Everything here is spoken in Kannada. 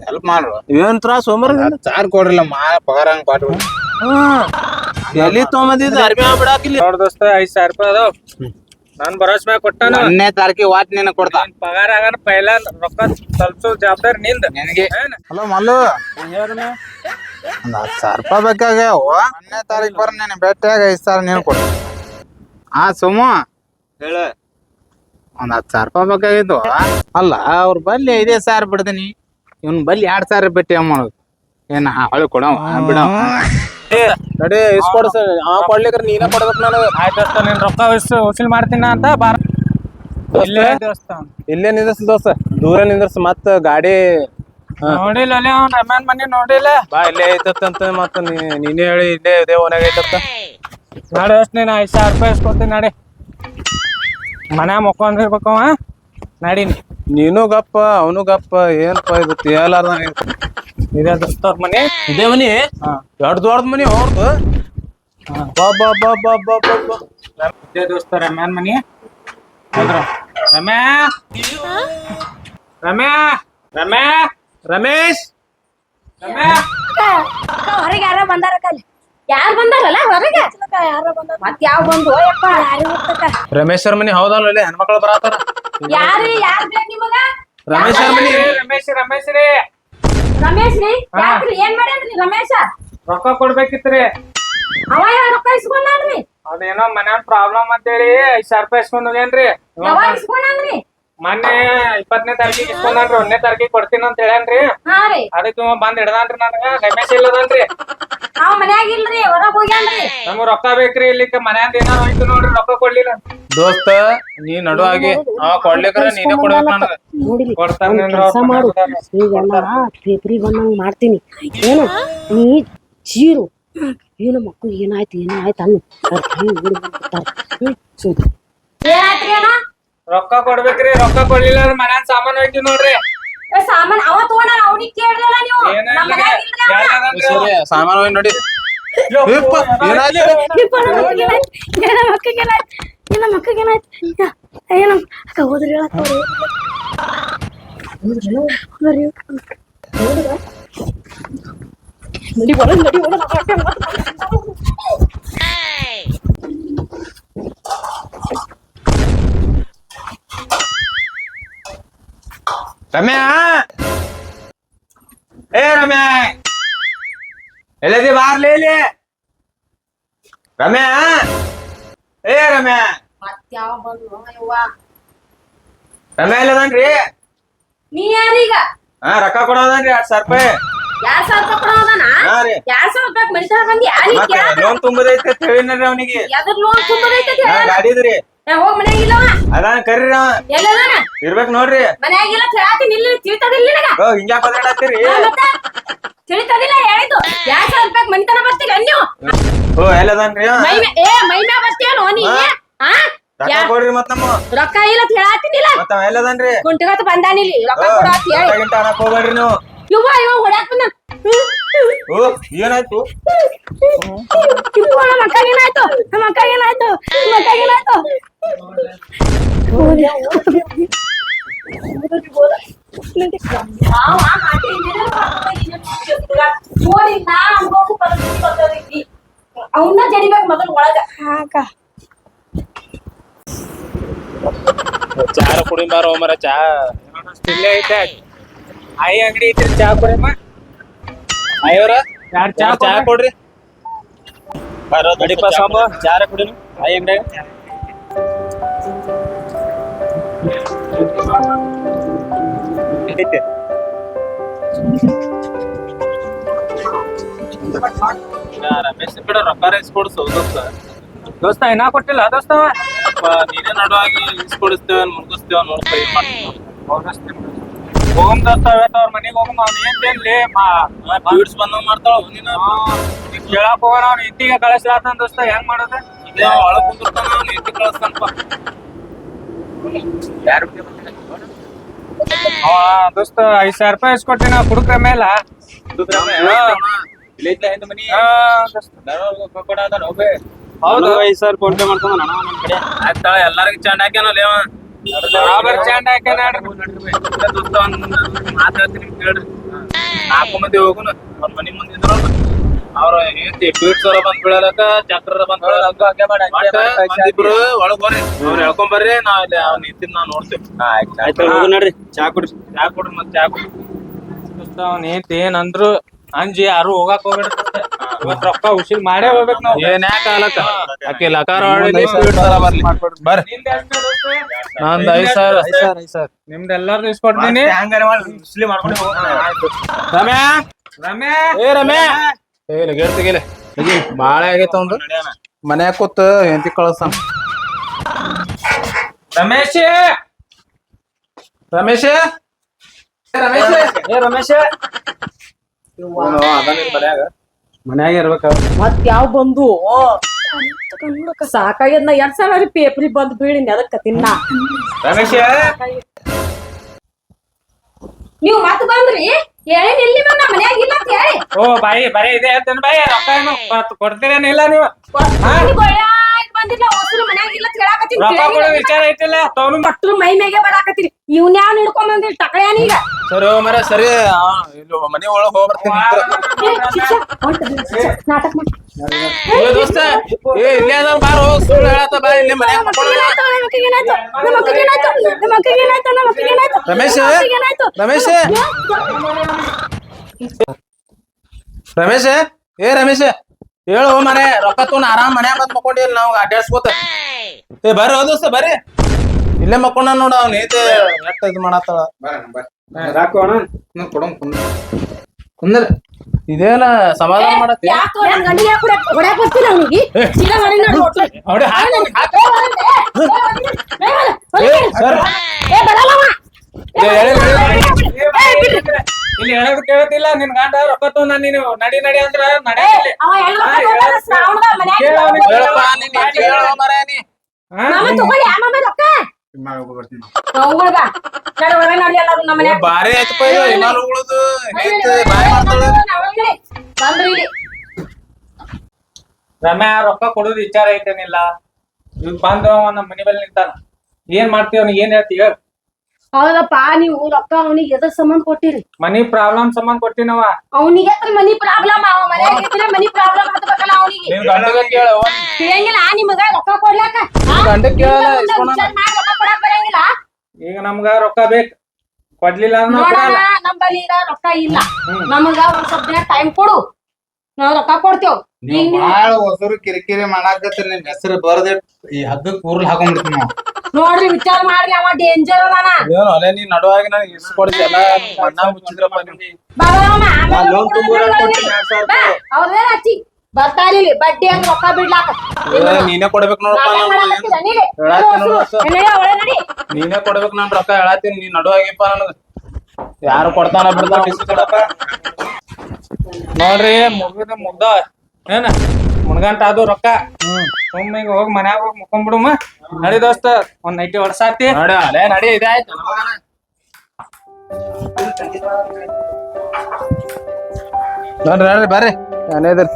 ಹೆಲ್ಪ್ ಮಾಡ್ರು ಏನ್ ತ್ರಾಸ ಹೋಮರ್ ಸಾರ್ ಕೊಡ್ರಿಲ್ಲ ಮಾ ಪಗಾರ ಹಂಗ ಪಾಟ್ ಎಲ್ಲಿ ತೊಗೊಂಬಂದಿದ್ದ ಅರ್ಬಿ ಬಿಡಾಕಿಲ್ಲ ನೋಡ್ ದೋಸ್ತ 5,000 ರೂಪಾಯಿ ಅದಾವ ನಾನ್ ಭರೋಸೆ ಮ್ಯಾಗ ಕೊಟ್ಟಾನ 1ನೇ ತಾರೀಕಿಗೆ ವಾಟ್ ನಿನಗ್ ಕೊಡ್ತಾ ಪಗಾರ ಆಗಾನ ಪೈಲ ರೊಕ್ಕ ತಲ್ಸೋ ಜವಾಬ್ದಾರಿ ನಿಂದ ನಿನಗೆ ಹಲೋ ಮಲ್ಲು ಒಂದ್ 10,000 ರೂಪಾಯಿ ಬೇಕಾಗ್ಯಾವ 1ನೇ ತಾರೀಕು ಬರ ನೀನು ಭೇಟಿಯಾಗ 5,000 ನೀನು ಕೊಡು ಸುಮ್ಮ ಹೇಳ ಒಂದ್ 10,000 ರೂಪಾಯಿ ಬೇಕಾಗಿದ್ದು ಅಲ್ಲ ಅವ್ರ ಬಲ್ಲಿ 5,000 ಬಿಡ್ತೀನಿ ಇವ್ನ ಬಲ್ಲಿ 2,000 ಬಿಟ್ಟು ಏನ್ ಮಾಡೋದು ಏನ ಹೊಳಿ ಕೊಡವ ಬಿಡವ ನಡಿ ಇಸ್ಕೊಡ್ಸ ಕೊಡ್ಲಿಕ್ರ ನೀನ ಕೊಡ್ಬೇಕು ನನಗ ಆಯ್ತು ನೀನ್ ರೊಕ್ಕ ವಸೂಲ್ ಮಾಡ್ತೀನ ಅಂತ ಬಾರ ಇಲ್ಲೇ ದೋಸ್ತ ಇಲ್ಲೇ ನಿಂದ್ರಸ್ ದೋಸ್ತ ದೂರ ನಿಂದ್ರಸ್ ಮತ್ತ ಗಾಡಿ ನೋಡಿಲ್ಲ ಅಲ್ಲೇ ಅವ್ನ ರಮ್ಯಾನ್ ಮನಿ ನೋಡಿಲ್ಲ ಬಾ ಇಲ್ಲೇ ಐತಂತ ಮತ್ತ ನೀನೇ ಹೇಳಿ ಇಲ್ಲೇ ಇದೇ ಓನಾಗ ಐತಂತ ನಾಳೆ ಅಷ್ಟು ನೀನು 5,000 ರೂಪಾಯಿ ಇಸ್ಕೊಡ್ತೀನಿ ನಾಡಿ ಮನ್ಯಾಗ ಮಕ್ಕೊಂಡಿರ್ಬೇಕವ ನಡೀನಿ ನೀನು ಗಪ್ಪ ಅವನು ಗಪ್ಪ ಏನಪ್ಪ ಇದು ತೇಲಾರ್ದ ಇದೇ ದೋಸ್ತವ್ರ ಮನಿ ಇದೇ ಮನಿ ದೊಡ್ಡ ಮನಿ ಅವ್ರದ್ದು ಬಾ ಬಾ ಬಾ ಬಾ ಬಾ ಬಾ ಬಾ ಇದೇ ದೋಸ್ತ ರಮ್ಯಾನ್ ಮನಿ ಹೌದ್ರ ರಮ್ಯಾ ರಮ್ಯಾ ರಮ್ಯಾ ರಮೇಶ್ ರಮ್ಯಾ ಹೊರಗೆ ಯಾರೋ ಬಂದಾರ ಕಲ್ಲಿ ಯಾರು ಬಂದಾರಲ್ಲ ಹೊರಗೆ ಯಾರೋ ಬಂದಾರ ಮತ್ ಯಾವ ಬಂದು ಯಪ್ಪ ಯಾರು ರಮೇಶ್ವರ ಮನಿ ಹೌದಲ್ಲ ಅಲ್ಲಿ ಹೆಣ್ಮಕ್ಳು ಬರತಾರ ಯಾರು ಬೇಕು ನಿಮಗ ರಮೇಶ್ವರ ಮನಿ ರಮೇಶ್ ರಮೇಶ್ ರೀ ರಮೇಶ್ ರೀ ಯಾಕ್ರಿ ಏನ್ ಮಾಡ್ಯಾನ್ರಿ ರಮೇಶ ರೊಕ್ಕ ಕೊಡ್ಬೇಕಿತ್ರಿ ಅವ ಯಾವ ರೊಕ್ಕ ಇಸ್ಕೊಂಡ್ರಿ ಅದೇನೋ ಮನ್ಯಾಗ ಪ್ರಾಬ್ಲಮ್ ಅಂತೇಳಿ 5,000 ರೂಪಾಯಿ ಇಸ್ಕೊಂಡ್ ಹೋಗ್ಯಾನ್ರಿ ಯಾವಾಗ ಇಸ್ಕೊಂಡ್ರಿ ಮೊನ್ನೆ 20ನೇ ತಾರೀಕಿಗೆ ಇಸ್ಕೊಂಡ್ರಿ 1ನೇ ತಾರೀಕಿಗೆ ಕೊಡ್ತೀನಿ ಅಂತ ಹೇಳ್ಯಾನ್ರಿ ಹಾ ರೀ ಅದಕ್ಕೆ ಇವ ಬಂದ್ ಹಿಡ್ದಾನ್ರಿ ನನಗ ರಮೇಶ್ ಇಲ್ಲದನ್ರಿ ಅವ ಮನ್ಯಾಗ ಇಲ್ರಿ ಹೊರಗ್ ಹೋಗ್ಯಾನ್ರಿ ನಮಗ್ ರೊಕ್ಕ ಬೇಕ್ರಿ ಇಲ್ಲಿಕ ಮನ್ಯಾಂದ ಏನಾರ ಹೋಯ್ತು ನೋಡ್ರಿ ರೊಕ್ಕ ಕೊಡ್ಲಿಲ್ಲ ದೋಸ್ತ ನೀ ನಡುವಾಗಿ ಕೊಡ್ಲಿಕ್ರ ನೀನೇ ಕೊಡ್ಬೇಕು ನನಗ ಕೊಡ್ತಾನೆ ಕೆಲಸ ಮಾಡು ಈಗೆಲ್ಲ ಪೇಪರಿ ಬಂದಂಗ ಮಾಡ್ತೀನಿ ಏನು ನೀ ಜೀರು ಏನು ಮಕ್ಕಳು ಏನಾಯ್ತು ಅನ್ನು ಏನಾಯ್ತ್ರಿ ಅಣ್ಣ ರೊಕ್ಕ ಕೊಡ್ಬೇಕ್ರಿ ರೊಕ್ಕ ಕೊಡ್ಲಿಲ್ಲ ಅಂದ್ರೆ ಮನ್ಯಾನ ಸಾಮಾನ್ ಹೋಯ್ತು ನೋಡ್ರಿ ಸಾಮಾನ್ ಅವ ತಗೊಂಡ ಅವ್ನಿಗೆ ಕೇಳ್ರಲ್ಲ ನೀವು ನಮ್ಮ ಮನ್ಯಾಗ ಇಲ್ರಿ ಅವ. ಸರಿ ಸಾಮಾನು ಹೋಗಿ ನೋಡಿ ಹೋದ್ರಿ ನಡಿ ರಮ್ಯಾ ಏ ರಮ್ಯಾ ಎಲ್ಲದಿ ಬಾರ್ಲಿ ಇಲ್ಲಿ ರಮ್ಯಾ ಏ ರಮ್ಯಾ ಮತ್ಯಾವ ಬಂದು ಯವ್ವ ರಮ್ಯಾ ಎಲ್ಲದನ್ರಿ ನೀ ಯಾರೀಗ ರೊಕ್ಕ ಕೊಡೋದನ್ರಿ 2,000 ರೂಪಾಯಿ 2,000 ರೂಪಾಯಿ ಕೊಡೋದನ ಹಾ ರೀ 2,000 ರೂಪಾಯಿ ಮನುಷ್ಯ ಬಂದಿ ಯಾರಿಗೆ ಮತ್ತೆ ಲೋನ್ ತುಂಬದೈತೆ ಅಂತ ಹೇಳಿನ್ರಿ ಅವನಿಗೆ ಯಾವ್ದ್ರ ಲೋನ್ ತುಂಬದೈತೆ ಗಾಡಿದ್ರಿ ಹೋಗ್ ಮನ್ಯಾಗ ಇಲ್ಲವ ಅದಾನ ಕರೀರಿ ಅವ ಎಲ್ಲದಾನ ಇರ್ಬೇಕ್ ನೋಡ್ರಿ ಮನ್ಯಾಗ ಇಲ್ಲ ಹೇಳಾತೀನಿ ಇಲ್ಲಿ ತಿಳಿತದಿಲ್ಲ ನಿನಗ ಹಿಂಗ್ಯಾಕ್ ಬದಲಾಡತ್ತೀರಿ ಮತ್ತೆ ತಿಳಿತದಿಲ್ಲ ಹೇಳಿದ್ದು 2,000 ರೂಪಾಯಿ ಮನಿತನ ಬರ್ತೀರಿ ನೀವು ಎಲ್ಲದನ್ರಿ ಮೈ ಮ್ಯಾ ಬರ್ತೀಯನೋ ನೀ ಹಾ ರೊಕ್ಕ ಕೊಡ್ರಿ ಮತ್ ನಮ್ಮ ರೊಕ್ಕ ಇಲ್ಲ ಹೇಳಾತೀನಿಲ್ಲ ಮತ್ತ ಎಲ್ಲದನ್ರಿ ಗುಂಟಗತ್ ಬಂದಾನಿಲ್ಲಿ ರೊಕ್ಕ ಕೊಡಾತಿ ಹೇಳಿ ಅನ್ನಕ್ ಹೋಗ್ಬೇಡ್ರಿ ನೀವು ಇವ ಹೊಡ್ಯಾಕ್ ಬಂದ ಏನಾಯ್ತು ನಮ್ಮ ಅಕ್ಕ ಏನಾಯ್ತು ನಮ್ಮ ಅಕ್ಕ ಏನಾಯ್ತು ನಮ್ಮ ಅಕ್ಕ ಏನಾಯ್ತು ಅವನ್ನ ಜಡಿಬೇಕು ಮೊದಲು ಒಳಗ ಹಾಕ ಚಾರ ಕುಡಿ ಬಾರೋ ಮರ ಚಾ ಇಲ್ಲೇ ಐತೆ ಆಯಿ ಅಂಗಡಿ ಐತ್ರಿ ಚಾ ಕುಡಿಯಮ್ಮ ಅಯ್ಯೋರ ಯಾರ್ ಚಾ ಕೊಡ್ರಿ ಬರೋ ದಡಿಪ ಸಾಂಬ ಚಾರ ಕುಡಿ ಆಯ್ ಅಂಗಡಿ ರಮೇಶ್ ಕಡೆ ರೊಕ್ಕ ಇಸ್ಕೊಡ್ಸು ದೋಸ್ತ ಏನ ಕೊಟ್ಟಿಲ್ಲ ದೋಸ್ತ ನೀನೇ ನಡುವಾಗಿ ಇಸ್ಕೊಡಿಸ್ತೇವೆ ಮುಗಿಸ್ತೇವೆ ನೋಡ್ತಾ ಏನ್ ಮಾಡ್ತೀವಿ ಹೋಗಮ್ ದೋಸ್ತ ಅವ್ರ ಮನಿಗ್ ಹೋಗಮ್ ಅವ್ನ ಏನ್ಲಿ ಬೀಡ್ಸ್ ಬಂದಂಗ್ ಮಾಡ್ತಾಳ ನೀನು ಕೇಳಕ್ ಹೋಗೋಣ ಅವ್ನ ಇಂತಿಗೆ ಕಳಿಸ್ಲಾತನ್ ದೋಸ್ತ ಹೆಂಗ್ ಮಾಡೋದು ಈಗ ಒಳಗ್ ಕುಂದಿರ್ತಾನ ಅವ್ನು ಎತ್ತಿ ಕಳಿಸ್ತಾನಪ್ಪ ಯಾರು ದೋಸ್ತ 5,000 ರೂಪಾಯಿ ಇಸ್ಕೊಟ್ಟಿನ ಕುಡುಕ್ರ ಮೇಲ ಮನಿ ಹೌದು 5,000 ಫೋನ್ ಪೇ ಮಾಡ್ತಾನ ನಮ್ ಕಡೆ ಆಯ್ತಾಳ ಎಲ್ಲರಿಗೂ ಚಂಡ ಹಾಕ್ಯಾನಲ್ಲ ಚಾಂಡ್ ಹಾಕ್ಯಾನ ದೋಸ್ತ ಒಂದ್ ಮಾತು ಹೇಳ್ತೀನಿ ಕೇಳ್ರಿ ನಾಲ್ಕು ಮಂದಿ ಹೋಗುನ ಅವ್ರ ಮನಿ ಮುಂದೆ ಇದ್ರು ಅವ್ರ ಏನಂತಿ ಪೀಟ್ಸ್ ಅವ್ರ ಬಂದ್ ಬೀಳಲಕ್ಕ ಚಕ್ರ ಬಂದ್ ಬೀಳಲಕ್ಕ ಒಳಗ್ ಬರ್ರಿ ಅವ್ರ ಹೇಳ್ಕೊಂಡ್ ಬರ್ರಿ ನಾವ್ ಅಲ್ಲಿ ಅವ್ನ ನಿಂತಿದ್ ನಾವ್ ನೋಡ್ತೇವೆ. ಆಯ್ತು ಹೋಗು ನಡ್ರಿ ಚಾ ಕುಡ್ರಿ. ಚಾ ಕೊಡ್ರಿ ಮತ್ ಚಾ ಕೊಡ್ರಿ. ಅವ್ನ ಏನಂದ್ರು ಅಂಜಿ ಯಾರು ಹೋಗಾಕ್ ಹೋಗ್ಬಿಡ್ತೈತೆ. ಇವತ್ ರೊಕ್ಕ ಉಸಿಲ್ ಮಾಡೇ ಹೋಗ್ಬೇಕು ನಾವು. ಏನ್ ಯಾಕ ಆಲಕ್ಕ ಆಕಿ ಲಕಾರ ಹೊಡಿ ಪೀಟ್ಸ್ ಅವ್ರ ಬರ್ಲಿ ಬರ್ರಿ. ನಿಂದ್ ಎಷ್ಟ್ ಇರುತ್ತೆ? ನಂದ್ 5,000 ನಿಮ್ದ್ ಎಲ್ಲಾರ್ದು ಇಸ್ಕೊಡ್ತೀನಿ. ರಮ್ಯಾ ರಮ್ಯಾ ಏ ರಮ್ಯಾ ಏ ಲಗೇಡ್ ತೆಗಿಲೆ ಬಾಳ ಆಗೈತ ಅವ್ನ್ದು ಮನ್ಯಾಗ ಕೂತ್ ಹೆಂಡತಿ ಕಳಸ್ತಾನ. ರಮೇಶ್ ರಮೇಶ ಏ ರಮೇಶ ಮನ್ಯಾಗ ಇರ್ಬೇಕ. ಮತ್ ಯಾವ ಬಂದು ಸಾಕಾಗ್ಯದ ನಾ 2,000 ಪೇಪರಿ ಬಂದ್ ಬೀಳಿನಿ ಅದಕ್ಕ ತಿನ್ನ ರಮೇಶ ನೀವ್ ಮತ್ ಬಂದ್ರಿ ಏನ್ ಇಲ್ಲಿ ಬಂದ ಮನ್ಯಾಗ ಇಲ್ಲ ಅಂತ ಹೇಳಿ ಓ ಬಾಯಿ ಬರೇ ಇದೆ ಹೇಳ್ತೇನೆ ಬಾಯಿ ರೊಕ್ಕ ಏನು ಕೊಡ್ತೀರೇನಿಲ್ಲ ನೀವು ಬಂದಿಲ್ಲ ಹೊಸರು ಮನ್ಯಾಗ ಇಲ್ಲ ಅಂತ ಹೇಳಾಕತ್ತೀನಿ ರೊಕ್ಕ ಕೊಡೋ ವಿಚಾರ ಐತಿಲ್ಲ ತಗೊಂಡು ಮಟ್ರು ಮೈ ಮೇಗೆ ಬರಾಕತ್ತೀನಿ ಇವ್ನ ಯಾವ ಹಿಡ್ಕೊಂಡ್ ಬಂದಿರಿ ಟಕಳ್ಯಾನೀಗ ಸರಿ ಮರ ಸರಿ ಇಲ್ಲಿ ಮನಿ ಒಳಗ್ ಹೋಗ್ಬರ್ತೀನಿ. ನಾಟಕ ಮಾಡಿ ಏ ದೋಸ್ತ ಏ ಇಲ್ಲೇ ಅದ ಬಾರೋ ಸುಳ್ಳು ಹೇಳತ್ತ ಬಾ ಇಲ್ಲಿ ಮನ್ಯಾಗ ಮಕ್ಕೊಳ್ಳೋಣ. ರಮೇಶ್ ರಮೇಶ್ ರಮೇಶ್ ಏ ರಮೇಶ್ ಹೇಳು ಮನೆ ರೊಕ್ಕ ತೊಗೊಂಡ್ ಆರಾಮ್ ಮನ್ಯಾಗ ಬಂದ್ ಮಕ್ಕೊಂಡಿಲ್ಲ ನಾವು ಅಡ್ಡಾಡ್ಸ್ಕೋತ. ಏ ಬರ್ರಿ ಹೋ ದೋಸ್ತ ಬರ್ರಿ ಇಲ್ಲೇ ಮಕ್ಕೊಂಡ ನೋಡ ಅವ್ನ ಐತೆ ಎಷ್ಟ ಇದು ಮಾಡತ್ತಾಳ. ಕುಂದ್ರ ಇದೇನ ಸಮಾಧಾನ ಮಾಡತ್ತಿ ಹೊಡ್ಯಾಕ್ ಬರ್ತೀನಿ ಅವ್ನಿಗೆ ಸೀದಾ ಮಾಡಿ ನೋಡಿ ಹೋಟ್ಲು. ಅವ್ಡೆ ಏ ಬರಲ್ಲವ ಇಲ್ಲಿ ಹೇಳೋದು ಕೇಳ್ತಿಲ್ಲ ನಿನ್ ಗಂಡ ರೊಕ್ಕ ತಗೊಂಡ ನೀನು ನಡಿ ನಡಿ ಅಂದ್ರ ನಡೆಯಲ್ಲ. ಅವ ಎಲ್ಲ ಶ್ರಾವಣದ ಮನ್ಯಾಗ ಮಾಮ ತಗೊಳ್ಳಿ ಆ ಮಾಮ ರೊಕ್ಕ ತಗೊಳ್ ಬಾ ನಡಿ ಹೊರಗೆ ನಡಿ ಎಲ್ಲಾರು ನಮ್ಮ ಮನ್ಯಾಗ ಬಾರಿ ಆಯ್ತಪ್ಪ ಇದು ಹಿಮಾಲಯಗಳದು ಬಾಯ್ ಮಾಡ್ತಾಳ. ಬಂದ್ರಿ ಇಲ್ಲಿ ರಮ್ಯಾ ರೊಕ್ಕ ಕೊಡೋದು ವಿಚಾರ ಐತೇನಿಲ್ಲ ಈಗ ಬಂದ ನಮ್ಮ ಮನಿ ಬಲ್ಲಿ ನಿಂತಾನ ಏನ್ ಮಾಡ್ತೀವಿ ಅವ್ನಿಗೆ ಏನ್ ಹೇಳ್ತೀವಿ ಹೇಳ. ಹೌದಪ್ಪ ನೀವು ರೊಕ್ಕ ಅವನಿಗೆ ಎದ್ರ ಸಂಬಂಧ ಕೊಟ್ಟಿರಿ ಮನಿ ಪ್ರಾಬ್ಲಮ್ ಸಂಬಂಧ ಕೊಟ್ಟಿನವ ಅವನಿಗೆ ಮನಿ ಪ್ರಾಬ್ಲಮ್ ಅವ ಮನ್ಯಾಗ ಇದ್ರೆ ಮನಿ ಪ್ರಾಬ್ಲಮ್ ಹತ್ಬೇಕಲ್ಲ ಅವನಿಗೆ ನೀವ್ ಗಂಡಗ ಕೇಳ ತಿಳಿಯಂಗಿಲ್ಲ ನಿಮಗ ರೊಕ್ಕ ಕೊಡ್ಲಾಕ ಗಂಡಗ್ ಕೇಳಲ್ಲ ವಿಚಾರ ಮಾಡಿ ರೊಕ್ಕ ಕೊಡಾಕ್ ಬರಂಗಿಲ್ಲ ಈಗ ನಮ್ಗ ರೊಕ್ಕ ಬೇಕು ಕೊಡ್ಲಿಲ್ಲ ಅಂದ್ರೆ ನಾವ್ ನೋಡೋಣ ಕೊಡಲ್ಲ. ನಮ್ಮಲ್ಲಿ ಈಗ ರೊಕ್ಕ ಇಲ್ಲ ನಮಗ ಒಂದ್ ಸ್ವಲ್ಪ ದಿನ ಟೈಮ್ ಕೊಡು ನಾವ್ ರೊಕ್ಕ ಕೊಡ್ತೇವ್ ಈಗ ನೀವು ಬಾಳ ಹೊಸರು ಕಿರಿಕಿರಿ ಮಾಡಾಕತ್ರಿ ನಿಮ್ ಹೆಸರು ಬರ್ದೆ ಈ ಹಗ್ಗಕ್ ಊರ್ಲ್ ಹಾಕೊಂಡ್ಬಿಡ್ತೀನಿ ನಾವು. ನೋಡ್ರಿ ವಿಚಾರ ಮಾಡ್ರಿ ಅವ ಡೇಂಜರ್ ಅದಾನ ಏನು ಅಲೆ ನೀ ನಡುವಾಗಿ ನನಗೆ ಇಸ್ಕೊಡ್ಸಿ ಎಲ್ಲ ಮಣ್ಣ ಮುಚ್ಚಿದ್ರಪ್ಪ ನೀವು. ಬಾಬಾವಮ್ಮ ಲೋನ್ ತುಂಬೋರಾಗ್ ಕೊಡ್ತೀನಿ 2,000 ಅವ್ರದೇನ ಹಚ್ಚಿ ಬರ್ತಾರ ಇಲ್ಲಿ ಬಡ್ಡಿ ಹಂಗ ರೊಕ್ಕ ಬಿಡ್ಲಾಕ ನೀನೇ ಕೊಡ್ಬೇಕು ನೋಡಪ್ಪ ನಾಟಕ ನಾನು ಮಾಡಕತ್ತೀರ ನೀನೆ? ಹೇಳಾತ್ತೀನಿ ನೋಡು ಅಷ್ಟ. ಏನ್ ಹೇಳ, ಒಳಗ್ ನಡಿ. ನೀನೇ ಕೊಡ್ಬೇಕು ನಾನು ರೊಕ್ಕ ಹೇಳತ್ತೀನಿ ನೀ ನಡುವಾಗಿಪ್ಪ ನನಗ ಯಾರು ಕೊಡ್ತಾನ ಬಿಡ್ತಾನ ಇಸ್ಕೊಡಪ್ಪ. ನೋಡ್ರಿ ಮುಗಿದ ಮುಗ್ದ ಏನ ಮುನ್ಗಂಟ ಅದು ರೊಕ್ಕ ಸುಮ್ಮನೆ ಈಗ ಹೋಗಿ ಮನ್ಯಾಗ ಹೋಗಿ ಮುಕ್ಕೊಂಡ್ಬಿಡುಮ ನಡಿ ದೋಸ್ತ ಒಂದ್ ನೈಟಿ ಹೊಡ್ಸಾತಿ ನಡಿ ಅಲೆ ನಡಿ ಇದಾಯ್ತು ನೋಡ್ರಿ ಬರ್ರಿ ಏನಿದ್ರಿ